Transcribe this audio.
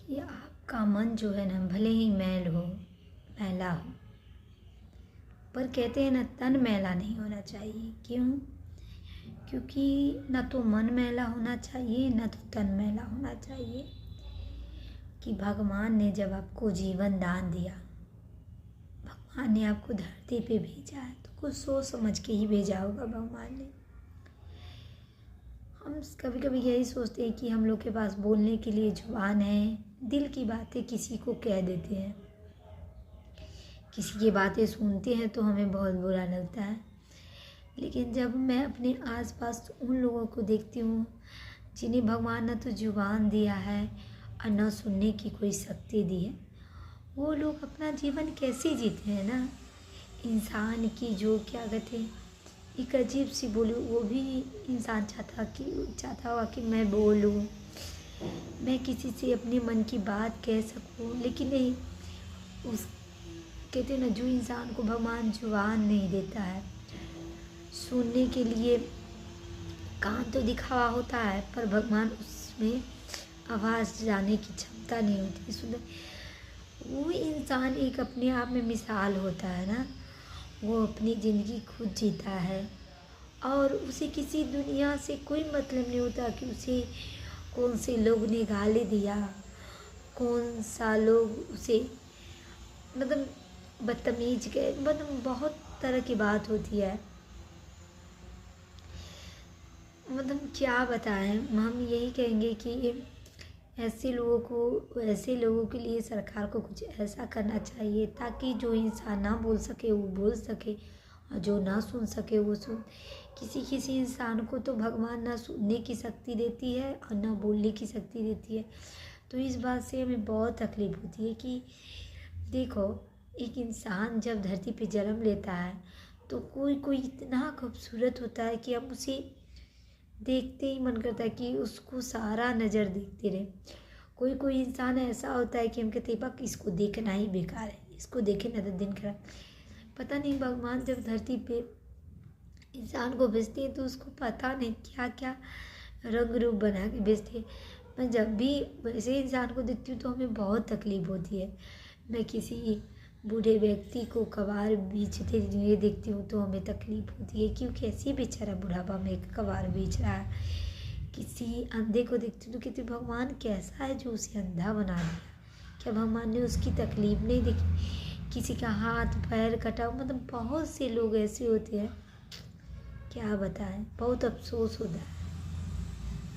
कि आपका मन जो है ना भले ही मैला हो, पर कहते हैं ना तन मैला नहीं होना चाहिए। क्यों? क्योंकि ना तो मन मैला होना चाहिए ना तो तन मैला होना चाहिए। कि भगवान ने जब आपको जीवन दान दिया, भगवान ने आपको धरती पे भेजा है तो कुछ सोच समझ के ही भेजा होगा भगवान ने। हम कभी कभी यही सोचते हैं कि हम लोग के पास बोलने के लिए जुबान है, दिल की बातें किसी को कह देते हैं, किसी की बातें सुनते हैं तो हमें बहुत बुरा लगता है। लेकिन जब मैं अपने आसपास उन लोगों को देखती हूँ जिन्हें भगवान ने तो जुबान दिया है और न सुनने की कोई शक्ति दी है, वो लोग अपना जीवन कैसे जीते हैं ना। इंसान की जो क्या कहते हैं, एक अजीब सी बोली, वो भी इंसान चाहता होगा कि मैं बोलूं, मैं किसी से अपने मन की बात कह सकूं। लेकिन नहीं, उस कहते हैं ना, जो इंसान को भगवान जुबान नहीं देता है, सुनने के लिए कान तो दिखावा होता है पर भगवान उसमें आवाज़ जाने की क्षमता नहीं होती सुन। वो इंसान एक अपने आप में मिसाल होता है ना। वो अपनी ज़िंदगी खुद जीता है और उसे किसी दुनिया से कोई मतलब नहीं होता कि उसे कौन से लोग ने गाली दिया, कौन सा लोग उसे मतलब बदतमीज के, मतलब बहुत तरह की बात होती है। मतलब क्या बताएं, हम यही कहेंगे कि ऐसे लोगों के लिए सरकार को कुछ ऐसा करना चाहिए ताकि जो इंसान ना बोल सके वो बोल सके और जो ना सुन सके वो सुन। किसी इंसान को तो भगवान ना सुनने की शक्ति देती है और ना बोलने की शक्ति देती है। तो इस बात से हमें बहुत तकलीफ होती है कि देखो, एक इंसान जब धरती पे जन्म लेता है तो कोई इतना खूबसूरत होता है कि हम उसे देखते ही मन करता है कि उसको सारा नज़र देखते रहे। कोई इंसान ऐसा होता है कि हम कहते हैं इसको देखना ही बेकार है, इसको देखे ना तो दिन खराब। पता नहीं भगवान जब धरती पे इंसान को भेजते हैं तो उसको पता नहीं क्या क्या रंग रूप बना के भेजते हैं। मैं जब भी वैसे इंसान को देखती हूँ तो हमें बहुत तकलीफ होती है। मैं किसी बूढ़े व्यक्ति को कबार बेचते हुए देखती हूँ तो हमें तकलीफ होती है क्योंकि ऐसे बेचारा बुढ़ापा में कबार बेच रहा है। किसी अंधे को देखती हूँ तो कहती भगवान कैसा है जो उसे अंधा बना दिया, क्या भगवान ने उसकी तकलीफ नहीं देखी? किसी का हाथ पैर कटा, मतलब बहुत से लोग ऐसे होते हैं, क्या बताएं, बहुत अफसोस होता है।